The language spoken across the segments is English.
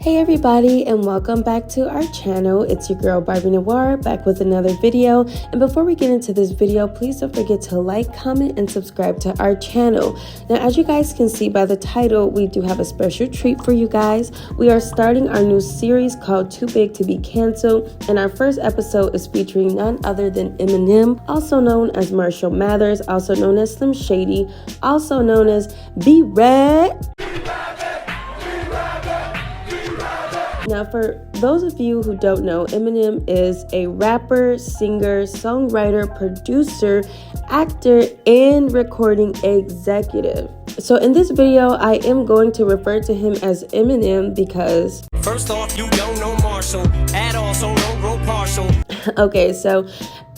Hey everybody, and welcome back to our channel. It's your girl Barbie Noir back with another video. And before we get into this video, please don't forget to like, comment, and subscribe to our channel. Now, as you guys can see by the title, we do have a special treat for you guys. We are starting our new series called Too Big to Be Cancelled, and our first episode is featuring none other than Eminem, also known as Marshall Mathers, also known as Slim Shady, also known as Be Red. Now, for those of you who don't know, Eminem is a rapper, singer, songwriter, producer, actor, and recording executive. So in this video, I am going to refer to him as Eminem because... First off, you don't know Marshall at all, so don't grow partial. Okay, so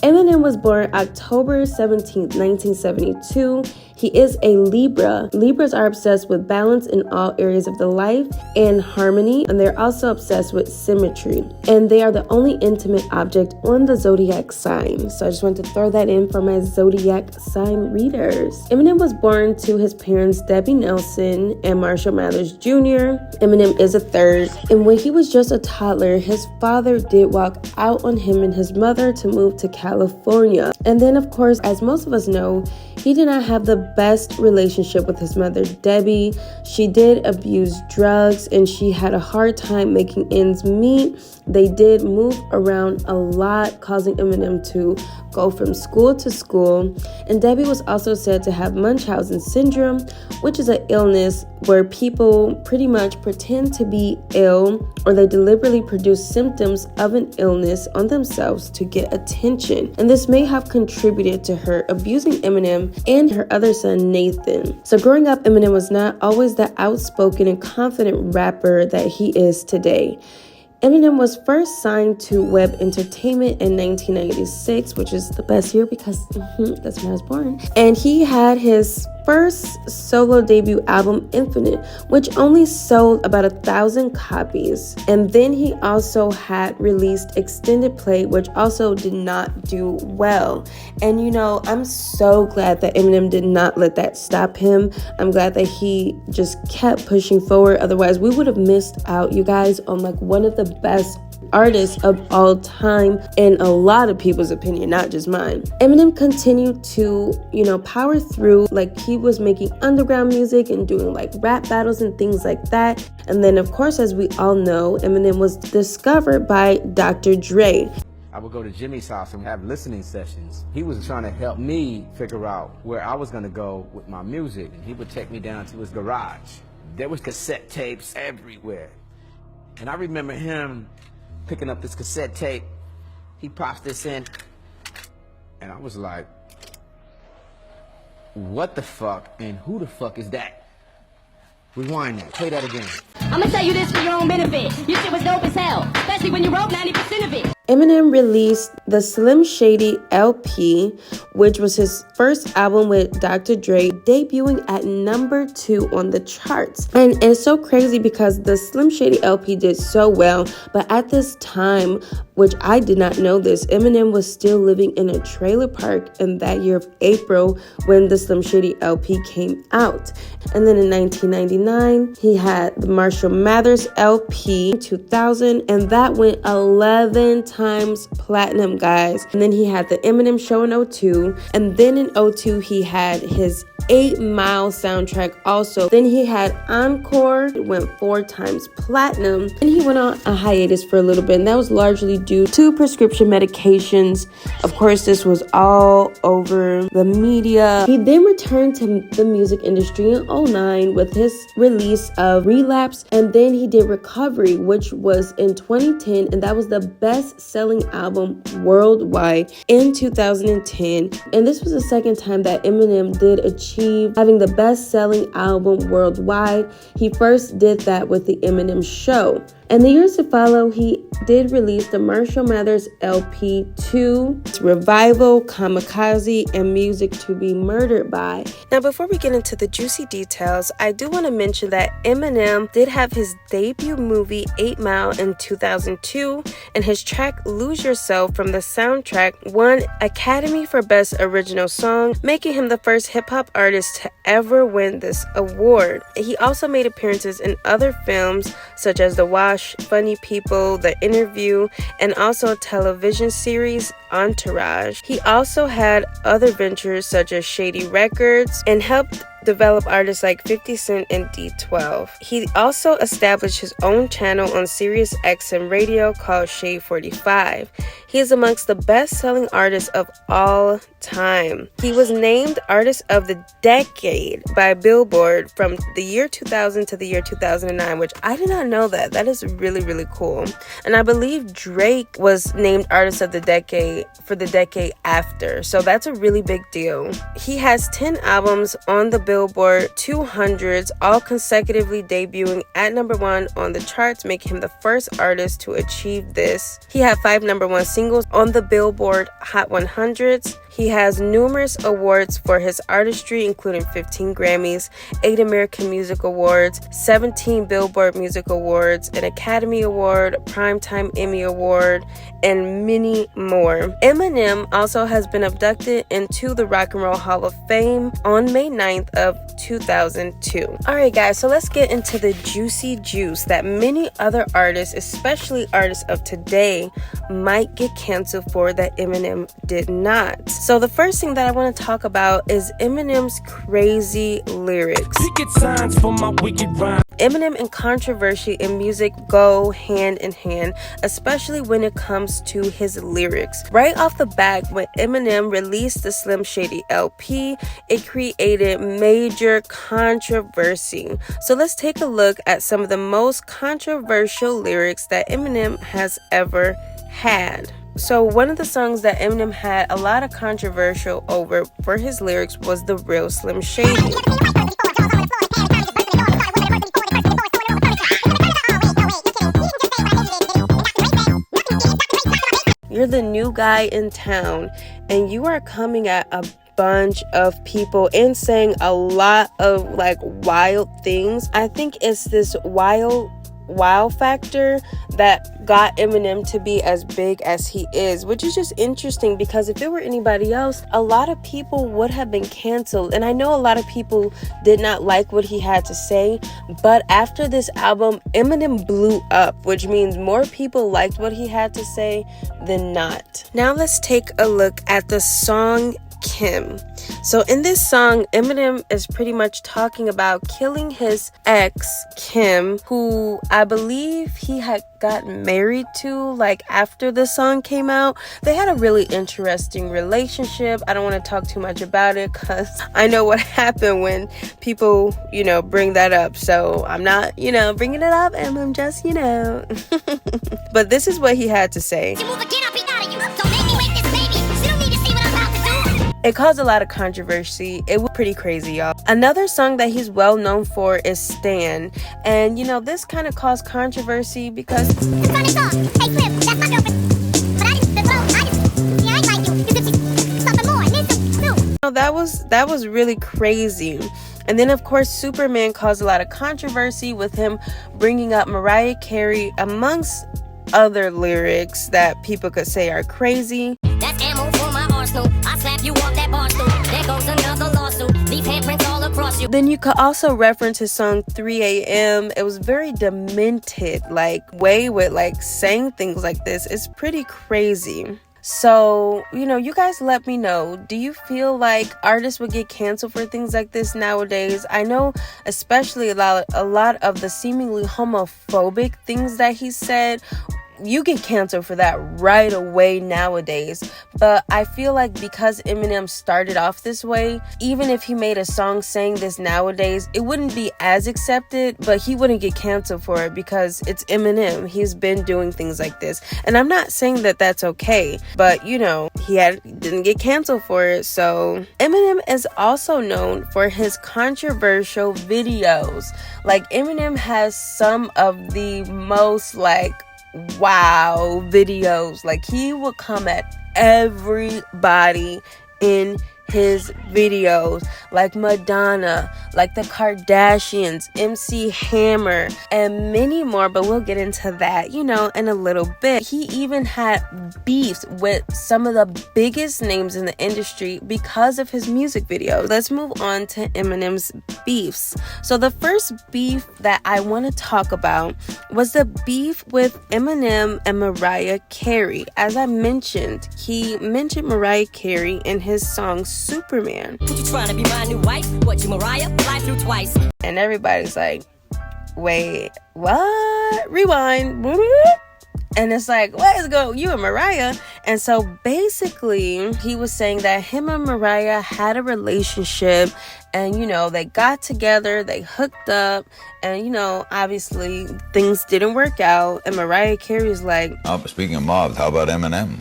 Eminem was born October 17th, 1972. He is a Libra. Libras are obsessed with balance in all areas of the life and harmony, and they're also obsessed with symmetry. And they are the only intimate object on the zodiac sign. So I just want to throw that in for my zodiac sign readers. Eminem was born to his parents, Debbie Nelson and Marshall Mathers Jr. Eminem is a third. And when he was just a toddler, his father did walk out on him and his mother to move to California. And then, of course, as most of us know, he did not have the best relationship with his mother, Debbie. She did abuse drugs and she had a hard time making ends meet. They did move around a lot, causing Eminem to go from school to school. And Debbie was also said to have Munchausen syndrome, which is an illness where people pretty much pretend to be ill, or they deliberately produce symptoms of an illness on themselves to get attention. And this may have contributed to her abusing Eminem and her other son, Nathan. So growing up, Eminem was not always the outspoken and confident rapper that he is today. Eminem was first signed to Web Entertainment in 1996, which is the best year because that's when I was born. And he had his first solo debut album, Infinite, which only sold about 1,000 copies. And then he also had released Extended Play, which also did not do well. And you know, I'm so glad that Eminem did not let that stop him. I'm glad that he just kept pushing forward. Otherwise, we would have missed out, you guys, on like one of the best artists of all time in a lot of people's opinion, not just mine. Eminem continued to, power through. Like, he was making underground music and doing like rap battles and things like that. And then, of course, as we all know, Eminem was discovered by Dr. Dre. I would go to Jimmy's house and have listening sessions. He was trying to help me figure out where I was going to go with my music. And he would take me down to his garage. There was cassette tapes everywhere. And I remember him picking up this cassette tape. He pops this in. And I was like, what the fuck and who the fuck is that? Rewind that. Play that again. I'm gonna tell you this for your own benefit. Your shit was dope as hell, especially when you wrote 90% of it. Eminem released the Slim Shady LP, which was his first album with Dr. Dre, debuting at number 2 on the charts. And it's so crazy because the Slim Shady LP did so well, but at this time, which I did not know this, Eminem was still living in a trailer park in that year of April when the Slim Shady LP came out. And then in 1999, he had the Marshall Mathers LP 2000, and that went 11 times platinum, guys. And then he had the Eminem Show in 2002, and then in 2002 he had his 8 Mile soundtrack also. Then he had Encore, it went 4 times platinum, and he went on a hiatus for a little bit, and that was largely due to prescription medications. Of course, this was all over the media. He then returned to the music industry in 2009 with his release of Relapse, and then he did Recovery, which was in 2010, and that was the best-selling album worldwide in 2010. And this was the second time that Eminem did achieve having the best-selling album worldwide. He first did that with the Eminem Show. And the years to follow, he did release the Marshall Mathers LP 2, Revival, Kamikaze, and Music to Be Murdered By. Now, before we get into the juicy details, I do want to mention that Eminem did have his debut movie 8 Mile in 2002, and his track Lose Yourself from the soundtrack won Academy for Best Original Song, making him the first hip-hop artist to ever win this award. He also made appearances in other films such as The Wash, Funny People, The Interview, and also a television series, Entourage. He also had other ventures such as Shady Records and helped develop artists like 50 Cent and D12. He also established his own channel on Sirius XM radio called Shade 45. He is amongst the best-selling artists of all time. He was named Artist of the Decade by Billboard from the year 2000 to the year 2009, which I did not know that. That is really, really cool. And I believe Drake was named Artist of the Decade for the decade after. So that's a really big deal. He has 10 albums on the Billboard 200s, all consecutively debuting at number 1 on the charts, making him the first artist to achieve this. He had 5 number 1 singles on the Billboard Hot 100s. He has numerous awards for his artistry, including 15 Grammys, 8 American Music Awards, 17 Billboard Music Awards, an Academy Award, Primetime Emmy Award, and many more. Eminem also has been inducted into the Rock and Roll Hall of Fame on May 9th of 2002. Alright guys, so let's get into the juicy juice that many other artists, especially artists of today, might get canceled for that Eminem did not. So the first thing that I want to talk about is Eminem's crazy lyrics. Eminem and controversy in music go hand in hand, especially when it comes to his lyrics. Right off the bat, when Eminem released the Slim Shady LP, it created major controversy. So let's take a look at some of the most controversial lyrics that Eminem has ever had. So one of the songs that Eminem had a lot of controversial over for his lyrics was The Real Slim Shady. You're the new guy in town and you are coming at a bunch of people and saying a lot of like wild things. I think it's this wow factor that got Eminem to be as big as he is, which is just interesting because if it were anybody else, a lot of people would have been canceled. And I know a lot of people did not like what he had to say, but after this album, Eminem blew up, which means more people liked what he had to say than not. Now let's take a look at the song Kim. So in this song, Eminem is pretty much talking about killing his ex, Kim, who I believe he had gotten married to like after the song came out. They had a really interesting relationship. I don't want to talk too much about it because I know what happened when people, bring that up. So I'm not, bringing it up, and I'm just, But this is what he had to say. It caused a lot of controversy. It was pretty crazy, y'all. Another song that he's well known for is Stan. And, this kind of caused controversy because... That was really crazy. And then, of course, Superman caused a lot of controversy with him bringing up Mariah Carey amongst other lyrics that people could say are crazy. That's ammo for my arsenal. I slap you off that bar stool. There goes another lawsuit. Leave handprints all across you. Then you could also reference his song 3 a.m. It was very demented, way with saying things like this. It's pretty crazy. So, you guys let me know. Do you feel like artists would get canceled for things like this nowadays? I know especially a lot of the seemingly homophobic things that he said, you get canceled for that right away nowadays. But I feel like because Eminem started off this way, even if he made a song saying this nowadays, it wouldn't be as accepted, but he wouldn't get canceled for it because it's Eminem. He's been doing things like this. And I'm not saying that that's okay, but he didn't get canceled for it. So Eminem is also known for his controversial videos. Eminem has some of the most wow videos. He will come at everybody in his videos, like Madonna, like the Kardashians, MC Hammer, and many more, but we'll get into that, you know, in a little bit. He even had beefs with some of the biggest names in the industry because of his music videos. Let's move on to Eminem's beefs. So the first beef that I want to talk about was the beef with Eminem and Mariah Carey. As I mentioned, he mentioned Mariah Carey in his song Superman. You trying to be my new wife? What, you Mariah? Fly through twice. And everybody's like, wait, what? Rewind. And it's like, what is going on? You and Mariah? And so basically, he was saying that him and Mariah had a relationship and, you know, they got together, they hooked up, and, you know, obviously things didn't work out. And Mariah Carey's like, speaking of mobs, how about Eminem?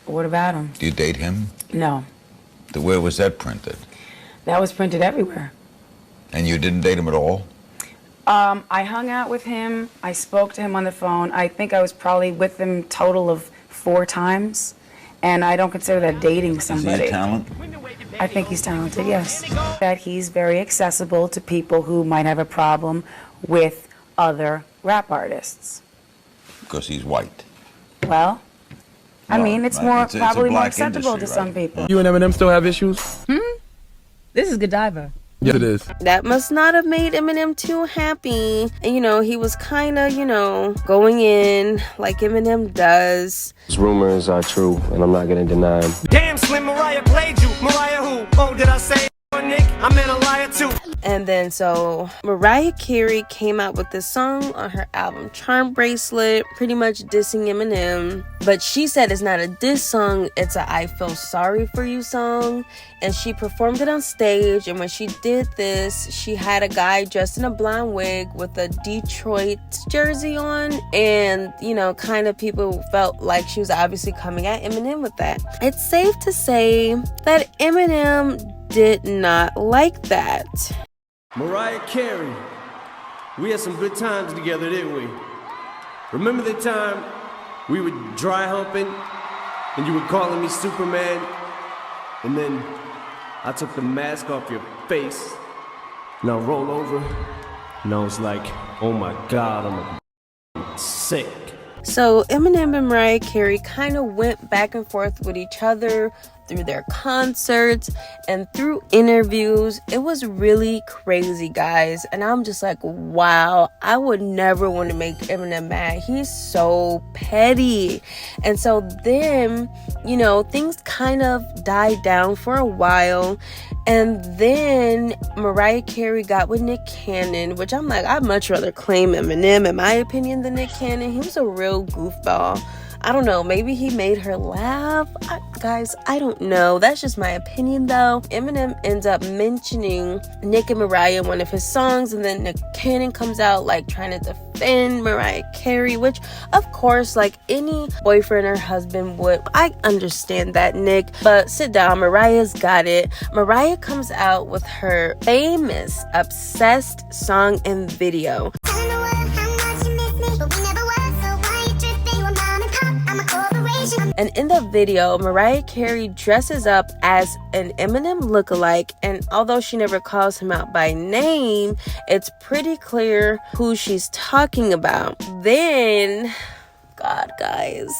What about him? Do you date him? No. Where was that printed? That was printed everywhere. And you didn't date him at all? I hung out with him. I spoke to him on the phone. I think I was probably with him total of 4 times. And I don't consider that dating somebody. Is he a talent? I think he's talented, yes. That he's very accessible to people who might have a problem with other rap artists. Because he's white. Well, I mean, it's more it's a probably more black acceptable industry, to some right? people. You and Eminem still have issues? This is Godiva. Yes, it is. that must not have made Eminem too happy. And, you know, he was kind of, you know, going in like Eminem does. These rumors are true, and I'm not gonna deny them. Damn, Slim, Mariah played you. Mariah who? Oh, did I say Nick? I meant a liar too. And then so Mariah Carey came out with this song on her album Charm Bracelet, pretty much dissing Eminem. But she said it's not a diss song, it's a I feel sorry for you song. And she performed it on stage. And when she did this, she had a guy dressed in a blonde wig with a Detroit jersey on. And, you know, kind of people felt like she was obviously coming at Eminem with that. It's safe to say that Eminem did not like that. Mariah Carey, we had some good times together, didn't we? Remember the time we were dry humping and you were calling me Superman? And then I took the mask off your face and I roll over and I was like, oh my God, I'm sick. So Eminem and Mariah Carey kind of went back and forth with each other through their concerts and through interviews. It was really crazy, guys. And I'm just like, wow, I would never want to make Eminem mad. He's so petty. And so then, you know, things kind of died down for a while. And then Mariah Carey got with Nick Cannon, which I'm like, I'd much rather claim Eminem, in my opinion, than Nick Cannon. He was a real goofball. I don't know, maybe he made her laugh. Guys, I don't know. That's just my opinion, though. Eminem ends up mentioning Nick and Mariah in one of his songs, and then Nick Cannon comes out, like, trying to defend Mariah Carey, which, of course, like any boyfriend or husband would. I understand that, Nick, but sit down. Mariah's got it. Mariah comes out with her famous Obsessed song and video. And in the video, Mariah Carey dresses up as an Eminem lookalike, and although she never calls him out by name, it's pretty clear who she's talking about. Then, God, guys,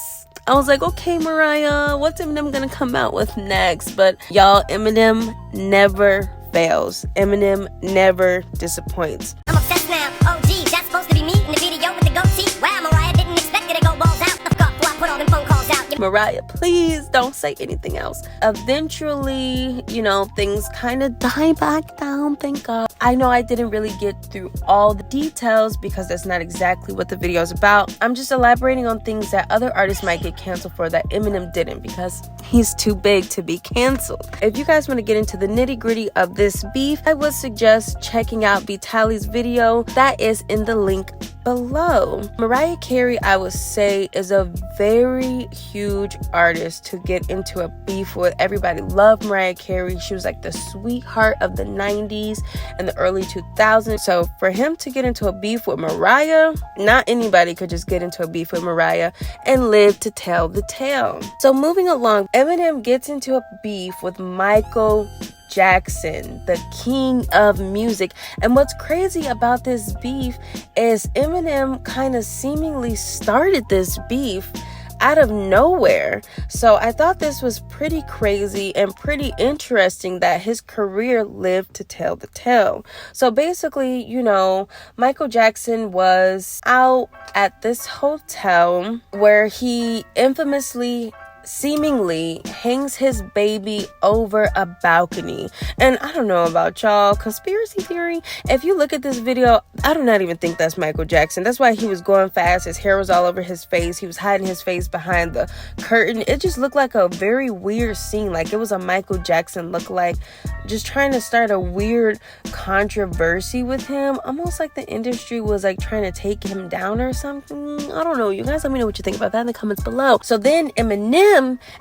I was like, okay, Mariah, what's Eminem gonna come out with next? But y'all, Eminem never fails. Eminem never disappoints. I'm obsessed now. Oh, gee, that's supposed to be me in the video with the goatee. Wow, Mariah didn't expect it to go balls out. Of course, I put all them phone calls out. Mariah, please don't say anything else. Eventually, you know, things kind of die back down, thank God. I know I didn't really get through all the details because that's not exactly what the video is about. I'm just elaborating on things that other artists might get canceled for that Eminem didn't, because he's too big to be canceled. If you guys want to get into the nitty-gritty of this beef, I would suggest checking out Vitali's video. That is in the link below. Mariah Carey, I would say, is a very huge artist to get into a beef with. Everybody loved Mariah Carey. She was like the sweetheart of the 90s and the early 2000s. So for him to get into a beef with Mariah, not anybody could just get into a beef with Mariah and live to tell the tale. So moving along, Eminem gets into a beef with Michael Jackson, the king of music. And what's crazy about this beef is Eminem kind of seemingly started this beef out of nowhere. So I thought this was pretty crazy and pretty interesting that his career lived to tell the tale. So basically, you know, Michael Jackson was out at this hotel where he infamously seemingly hangs his baby over a balcony. And I don't know about y'all, conspiracy theory, if you look at this video, I do not even think that's Michael Jackson. That's why he was going fast. His hair was all over his face. He was hiding his face behind the curtain. It just looked like a very weird scene. Like it was a Michael Jackson lookalike just trying to start a weird controversy with him. Almost like the industry was like trying to take him down or something. I don't know. You guys let me know what you think about that in the comments below. So then Eminem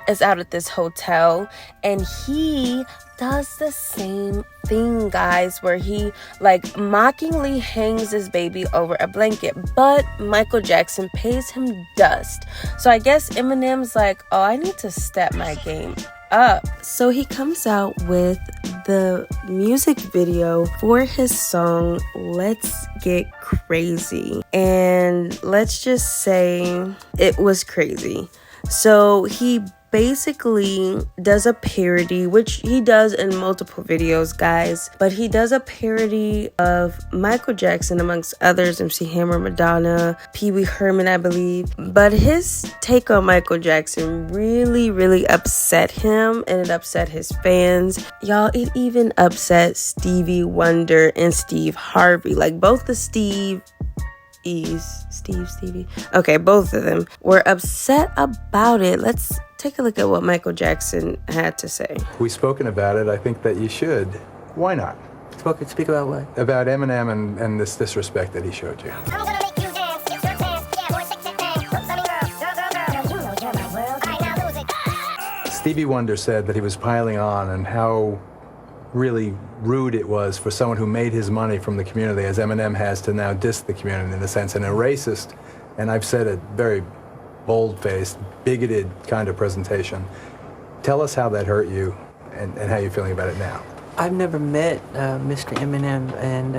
is out at this hotel and he does the same thing, guys, where he like mockingly hangs his baby over a blanket, but Michael Jackson pays him dust. So I guess Eminem's like, oh, I need to step my game up. So he comes out with the music video for his song Let's Get Crazy, and let's just say it was crazy. So he basically does a parody, which he does in multiple videos, guys, but he does a parody of Michael Jackson amongst others, MC Hammer, Madonna, Pee Wee Herman, I believe. But his take on Michael Jackson really upset him, and it upset his fans. Y'all, it even upset Stevie Wonder and Steve Harvey. Like both the Stevie. Okay, both of them were upset about it. Let's take a look at what Michael Jackson had to say. We've spoken about it. I think that you should. Why not? Speak about what? About Eminem and this disrespect that he showed you. I'm gonna make you dance, it's your chance. Yeah, boy, shake that thing. Let me girl, you know you're my world. All right, now lose it. Stevie Wonder said that he was piling on and how really rude it was for someone who made his money from the community, as Eminem has, to now diss the community in a sense, and a racist, and I've said it, very bold-faced, bigoted kind of presentation. Tell us how that hurt you and how you're feeling about it now. I've never met Mr. Eminem, and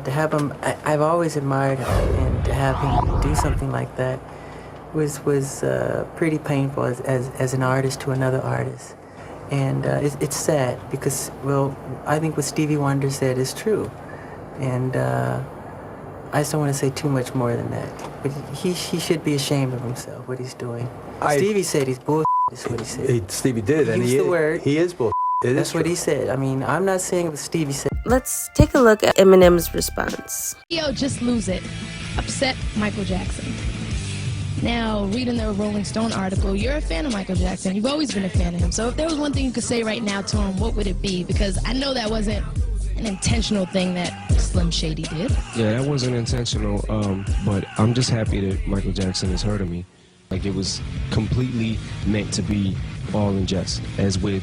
to have him, I've always admired him, and to have him do something like that was pretty painful as an artist to another artist. And it's sad because, well, I think what Stevie Wonder said is true. And I just don't want to say too much more than that. But he should be ashamed of himself, what he's doing. Stevie said he's bullshit, is what he said. Stevie did, and he used the word. He is bullshit. That's what he said. I mean, I'm not saying what Stevie said. Let's take a look at Eminem's response. Yo, just lose it. Upset Michael Jackson. Now, reading the Rolling Stone article, you're a fan of Michael Jackson. You've always been a fan of him. So if there was one thing you could say right now to him, what would it be? Because I know that wasn't an intentional thing that Slim Shady did. Yeah, that wasn't intentional, but I'm just happy that Michael Jackson has heard of me. Like, it was completely meant to be all in jest, as with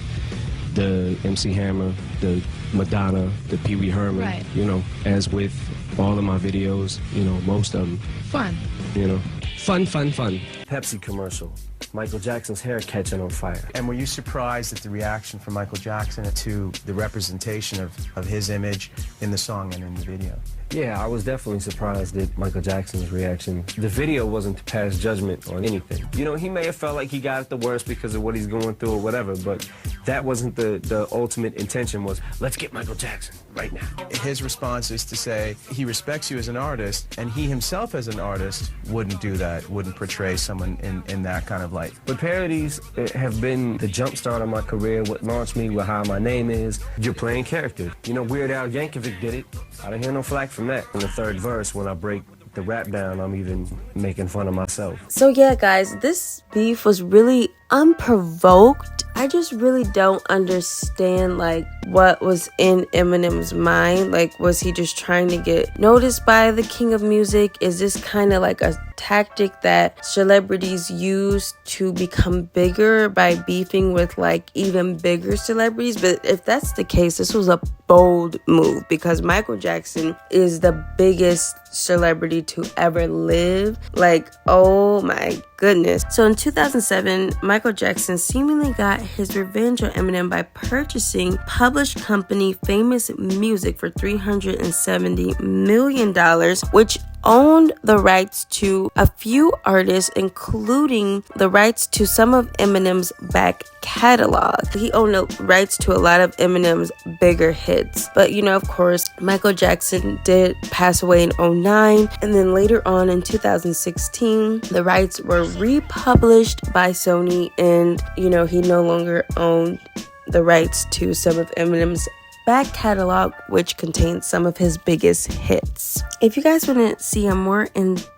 the MC Hammer, the Madonna, the Pee Wee Herman, right. You know, as with all of my videos, you know, most of them. Fun. You know, fun. Pepsi commercial. Michael Jackson's hair catching on fire. And were you surprised at the reaction from Michael Jackson to the representation of his image in the song and in the video? Yeah, I was definitely surprised at Michael Jackson's reaction. The video wasn't to pass judgment on anything. You know, he may have felt like he got it the worst because of what he's going through or whatever, but that wasn't the ultimate intention. Was, let's get Michael Jackson right now. His response is to say he respects you as an artist, and he himself as an artist wouldn't do that, wouldn't portray someone in that kind of light. But parodies have been the jump start of my career, what launched me with How My Name Is. You're playing characters. You know, Weird Al Yankovic did it. I didn't hear no flack from that. In the third verse, when I break the rap down, I'm even making fun of myself. So yeah, guys, this beef was really unprovoked. I just really don't understand, like, what was in Eminem's mind. Like, was he just trying to get noticed by the king of music? Is this kind of like a tactic that celebrities use to become bigger by beefing with like even bigger celebrities? But if that's the case, this was a bold move, because Michael Jackson is the biggest celebrity to ever live. Like, oh my goodness. So in 2007, Michael Jackson seemingly got his revenge on Eminem by purchasing published company Famous Music for $370 million, which owned the rights to a few artists, including the rights to some of Eminem's back catalog. He owned the rights to a lot of Eminem's bigger hits. But, you know, of course, Michael Jackson did pass away in 2009. And then later on in 2016, the rights were republished by Sony. And, you know, he no longer owned the rights to some of Eminem's back catalog, which contains some of his biggest hits. If you guys want to see a more in-depth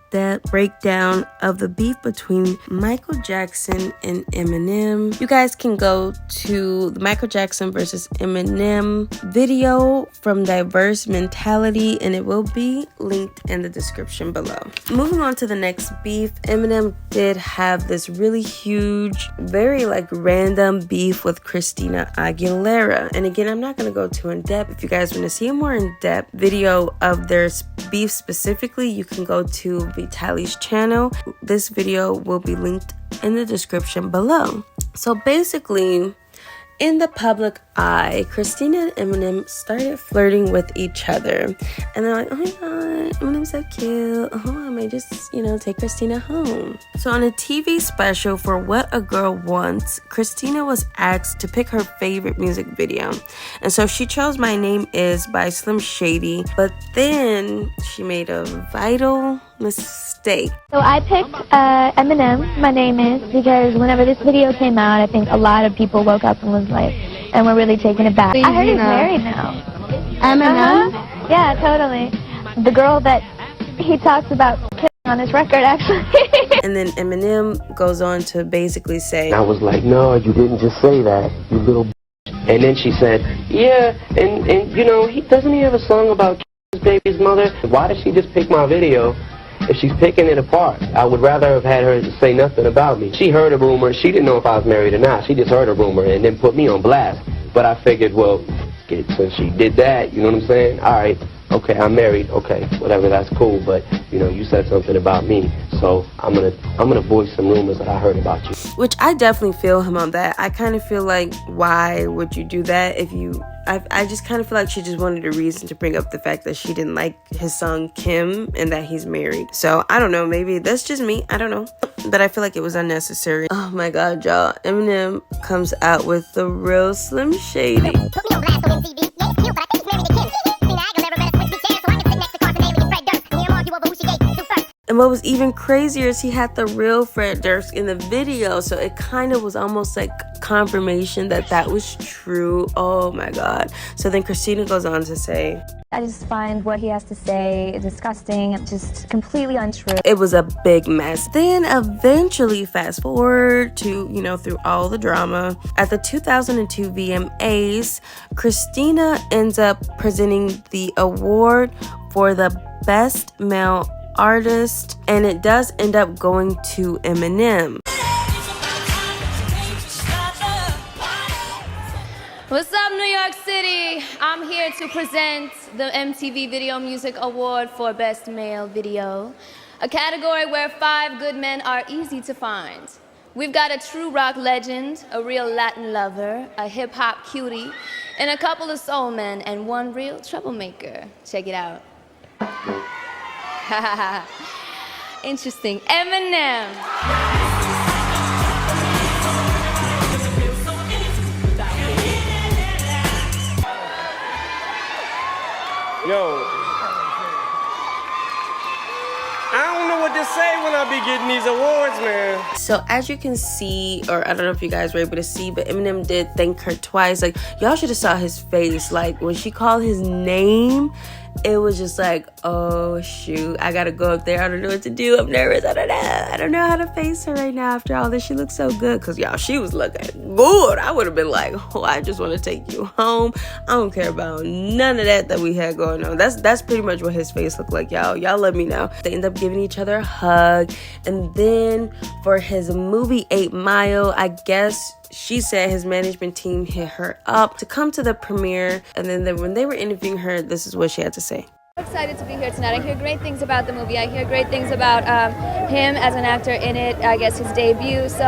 breakdown of the beef between Michael Jackson and Eminem, you guys can go to the Michael Jackson versus Eminem video from Diverse Mentality, and it will be linked in the description below. Moving on to the next beef, Eminem did have this really huge, very like random beef with Christina Aguilera. And again, I'm not going to go too in depth. If you guys want to see a more in-depth video of their beef specifically, you can go to Vitali's channel. This video will be linked in the description below. So basically, in the public eye, Christina and Eminem started flirting with each other. And they're like, oh my god, Eminem's so cute. Oh, I might just, take Christina home. So on a TV special for What a Girl Wants, Christina was asked to pick her favorite music video. And so she chose My Name Is by Slim Shady. But then she made a vital mistake. So I picked Eminem, My Name Is, because whenever this video came out, I think a lot of people woke up and was like, and were really taken aback. I heard he's married now. Eminem? Yeah, totally. The girl that he talks about kissing on his record, actually. And then Eminem goes on to basically say, I was like, no, you didn't just say that, you little bitch. And then she said, yeah, and doesn't he have a song about his baby's mother? Why did she just pick my video? If she's picking it apart, I would rather have had her say nothing about me. She heard a rumor. She didn't know if I was married or not. She just heard a rumor and then put me on blast. But I figured, well, since she did that, you know what I'm saying? All right, okay, I'm married. Okay, whatever, that's cool. But you said something about me, so I'm gonna voice some rumors that I heard about you. Which I definitely feel him on that. I kind of feel like, why would you do that if you? I just kind of feel like she just wanted a reason to bring up the fact that she didn't like his song Kim and that he's married. So I don't know, maybe that's just me. I don't know. But I feel like it was unnecessary. Oh my god, y'all. Eminem comes out with the real Slim Shady. Put me on blast on MTV. Yeah, it's cute, but I think he's married to Kim. Christina Aguilera better switch me chairs so I can sit next to Carson Daly and Fred Durst and hear him argue over who she gave to first. And what was even crazier is he had the real Fred Durst in the video. So it kind of was almost like confirmation that was true. Oh my god. So then Christina goes on to say, I just find what he has to say disgusting and just completely untrue. It was a big mess. Then eventually, fast forward to, through all the drama, at the 2002 VMAs, Christina ends up presenting the award for the Best Male Artist, and it does end up going to Eminem. What's up, New York City? I'm here to present the MTV Video Music Award for Best Male Video, a category where 5 good men are easy to find. We've got a true rock legend, a real Latin lover, a hip-hop cutie, and a couple of soul men, and one real troublemaker. Check it out. Interesting. Eminem. Yo, I don't know what to say when I be getting these awards, man. So as you can see, or I don't know if you guys were able to see, but Eminem did thank her twice. Like, y'all should have saw his face. Like, when she called his name, it was just like, oh shoot, I gotta go up there. I don't know what to do. I'm nervous. I don't know how to face her right now after all this. She looks so good, because y'all, she was looking good. I would have been like, oh, I just want to take you home. I don't care about none of that we had going on. That's pretty much what his face looked like, y'all. Y'all let me know. They end up giving each other a hug. And then for his movie 8 Mile, I guess she said his management team hit her up to come to the premiere. And then when they were interviewing her, this is what she had to say. I'm excited to be here tonight. I hear great things about the movie. I hear great things about him as an actor in it, I guess his debut. So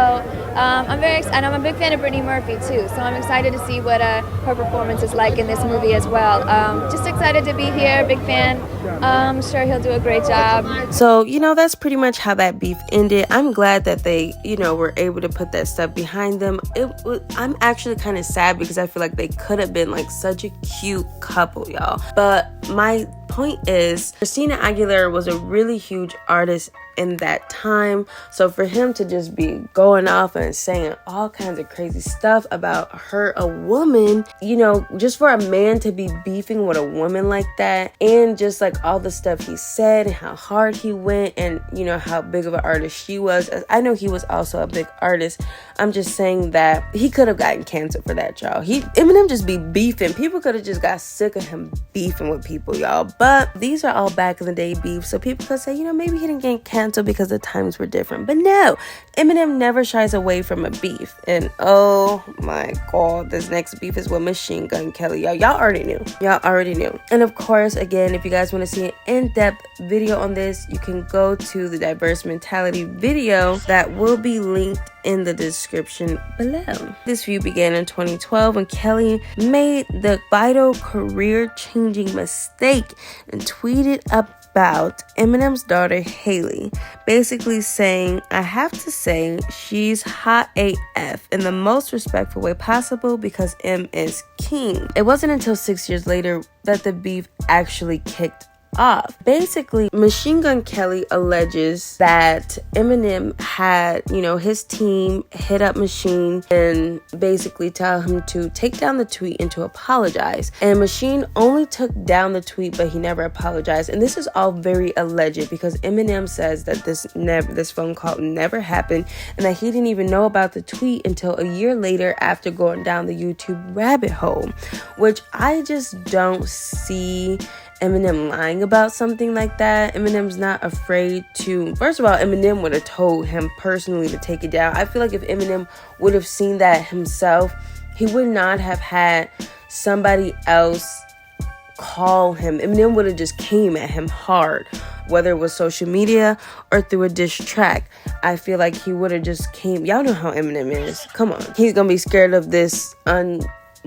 I'm very excited. And I'm a big fan of Brittany Murphy too. So I'm excited to see what her performance is like in this movie as well. Just excited to be here, big fan. I'm sure he'll do a great job. So, that's pretty much how that beef ended. I'm glad that they, were able to put that stuff behind them. I'm actually kind of sad because I feel like they could have been like such a cute couple, y'all. But my point is, Christina Aguilera was a really huge artist in that time. So for him to just be going off and saying all kinds of crazy stuff about her, a woman, just for a man to be beefing with a woman like that, and just like all the stuff he said and how hard he went, and how big of an artist she was. I know he was also a big artist. I'm just saying that he could have gotten canceled for that, y'all. Eminem just be beefing. People could have just got sick of him beefing with people, y'all. But these are all back in the day beef, so people could say, maybe he didn't get canceled because the times were different. But no, Eminem never shies away from a beef. And oh my god, this next beef is with Machine Gun Kelly. Y'all already knew. And of course, again, if you guys want to see an in-depth video on this, you can go to the Diverse Mentality video that will be linked in the description below. This view began in 2012 when Kelly made the vital career-changing mistake and tweeted about Eminem's daughter Haley, basically saying, I have to say she's hot AF in the most respectful way possible because M is king. It wasn't until 6 years later that the beef actually kicked off. Basically, Machine Gun Kelly alleges that Eminem had, his team hit up Machine and basically tell him to take down the tweet and to apologize. And Machine only took down the tweet, but he never apologized. And this is all very alleged because Eminem says that this phone call never happened and that he didn't even know about the tweet until a year later after going down the YouTube rabbit hole, which I just don't see Eminem lying about something like that. Eminem's not afraid to. First of all, Eminem would have told him personally to take it down. I feel like if Eminem would have seen that himself, he would not have had somebody else call him. Eminem would have just came at him hard, whether it was social media or through a diss track. I feel like he would have just came. Y'all know how Eminem is. Come on. He's gonna be scared of this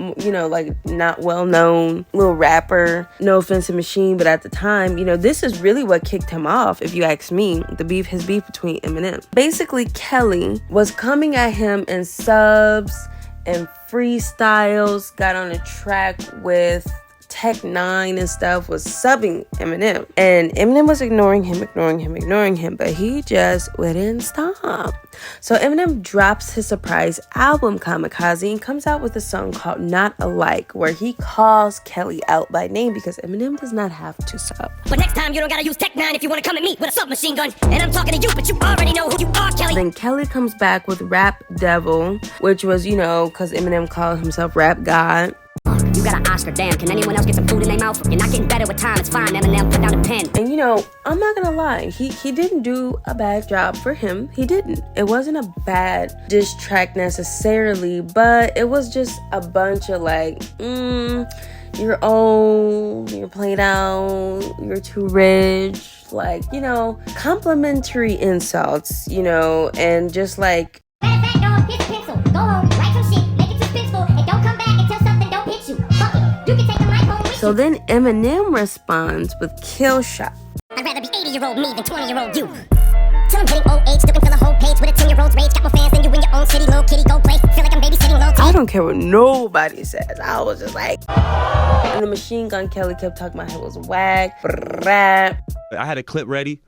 not well-known little rapper. No offense to Machine, but at the time, this is really what kicked him off, if you ask me, his beef between Eminem. Basically, Kelly was coming at him in subs and freestyles, got on a track with Tech 9 and stuff, was subbing Eminem. And Eminem was ignoring him, but he just wouldn't stop. So Eminem drops his surprise album, Kamikaze, and comes out with a song called Not Alike, where he calls Kelly out by name because Eminem does not have to sub. But next time you don't gotta use Tech 9 if you wanna come at me with a submachine gun. And I'm talking to you, but you already know who you are, Kelly. Then Kelly comes back with Rap Devil, which was, because Eminem called himself Rap God. You got an Oscar, damn. Can anyone else get some food in their mouth? You're not getting better with time, it's fine. Eminem, put down the pen. And I'm not gonna lie, he didn't do a bad job for him. He didn't. It wasn't a bad diss track necessarily, but it was just a bunch of you're old, you're played out, you're too rich, complimentary insults, and just like. Matter of fact, dog, here's a pencil. Go home, write some shit, make it suspenseful, and don't come back until something don't hit you. Fuck it. You can take the mic home with you. So then Eminem responds with Kill Shot. I'd rather be 80-year-old me than 20-year-old you. Till I'm hitting old age, still can fill a whole page with a 10-year-old's rage. Got more fans than you in your own city, little kitty, go play. Feel like I'm babysitting little I don't care what nobody says. I was just like, and the Machine Gun Kelly kept talking about how it was whack, rap. I had a clip ready.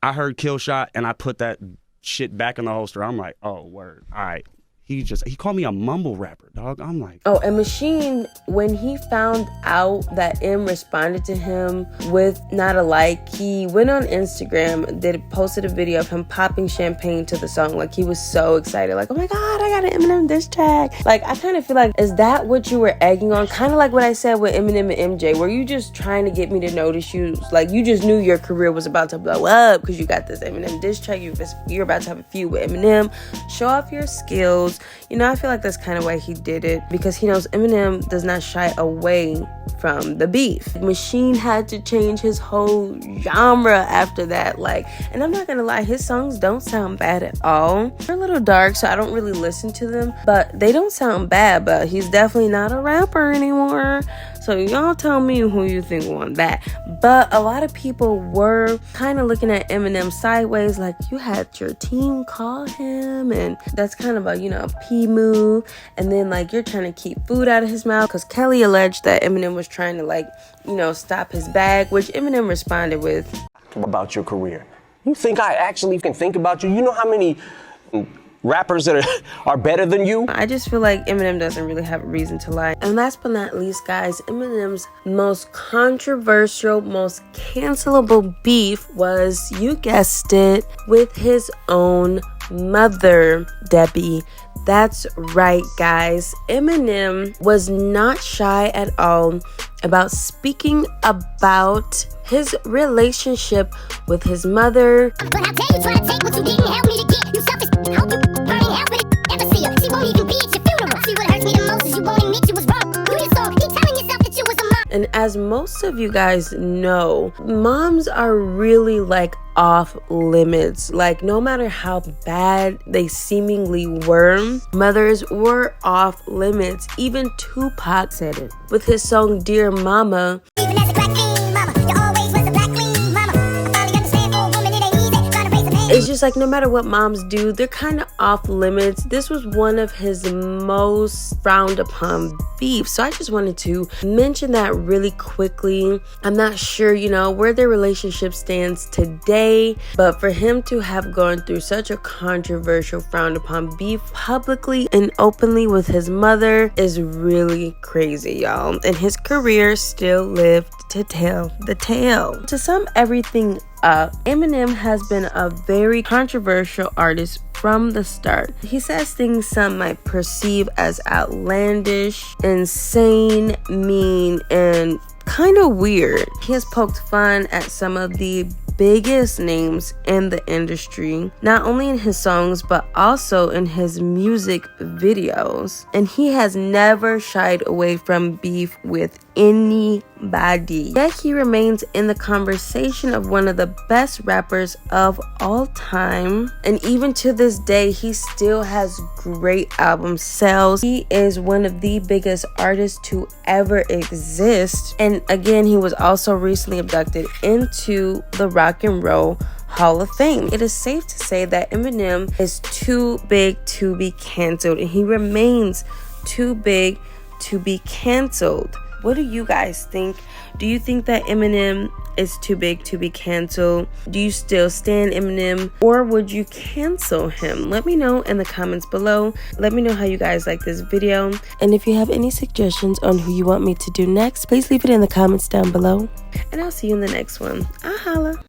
I heard Kill Shot, and I put that shit back in the holster. I'm like, oh, word. All right. he called me a mumble rapper, dog. I'm like, oh, and Machine, when he found out that M responded to him with not a like, he went on Instagram, posted a video of him popping champagne to the song. Like, he was so excited, like, oh my god, I got an Eminem diss track. Like, I kind of feel like, is that what you were egging on? Kind of like what I said with Eminem and MJ. Were you just trying to get me to notice you? Like, you just knew your career was about to blow up because you got this Eminem diss track. You're about to have a feud with Eminem. Show off your skills. You know, I feel like that's kind of why he did it, because he knows Eminem does not shy away from the beef. Machine had to change his whole genre after that. Like, and I'm not gonna lie, his songs don't sound bad at all. They're a little dark, so I don't really listen to them, but they don't sound bad. But he's definitely not a rapper anymore. So y'all tell me who you think won that. But a lot of people were kind of looking at Eminem sideways, like, you had your team call him, and that's kind of a, you know, a P move. And then, like, you're trying to keep food out of his mouth, because Kelly alleged that Eminem was trying to, like, you know, stop his bag, which Eminem responded with, about your career. You think I actually can think about you? You know how many rappers that are better than you? I just feel like Eminem doesn't really have a reason to lie. And last but not least, guys, Eminem's most controversial, most cancelable beef was, you guessed it, with his own mother, Debbie. That's right, guys. Eminem was not shy at all about speaking about his relationship with his mother. But how dare you try to take what you didn't help me to get? You selfish, hope you burning hell with it. Ever see her? She won't even be at your funeral. See, what hurts me the most is you won't admit you was wrong. Do your song, keep telling yourself that you was a mom. And as most of you guys know, moms are really like off limits. Like, no matter how bad they seemingly were, mothers were off limits. Even Tupac said it with his song Dear Mama. Even as a crack fiend, mama, you always was a black queen, mama. I finally understand, old woman, it ain't easy trying to raise a man. It's just like, no matter what moms do, they're kind of off limits. This was one of his most frowned upon beefs. So I just wanted to mention that really quickly. I'm not sure, you know, where their relationship stands today, but for him to have gone through such a controversial, frowned upon beef publicly and openly with his mother is really crazy, y'all. And his career still lived to tell the tale. To sum everything up, Eminem has been a very controversial artist from the start. He says things some might perceive as outlandish, insane, mean, and kind of weird. He has poked fun at some of the biggest names in the industry, not only in his songs but also in his music videos. And he has never shied away from beef with anybody. Yet he remains in the conversation of one of the best rappers of all time. And even to this day, he still has great album sales. He is one of the biggest artists to ever exist. And again, he was also recently inducted into the Rock and Roll Hall of Fame. It is safe to say that Eminem is too big to be canceled, and he remains too big to be canceled. What do you guys think? Do you think that Eminem is too big to be canceled? Do you still stand Eminem, or would you cancel him? Let me know in the comments below. Let me know how you guys like this video. And if you have any suggestions on who you want me to do next, please leave it in the comments down below. And I'll see you in the next one. Holla.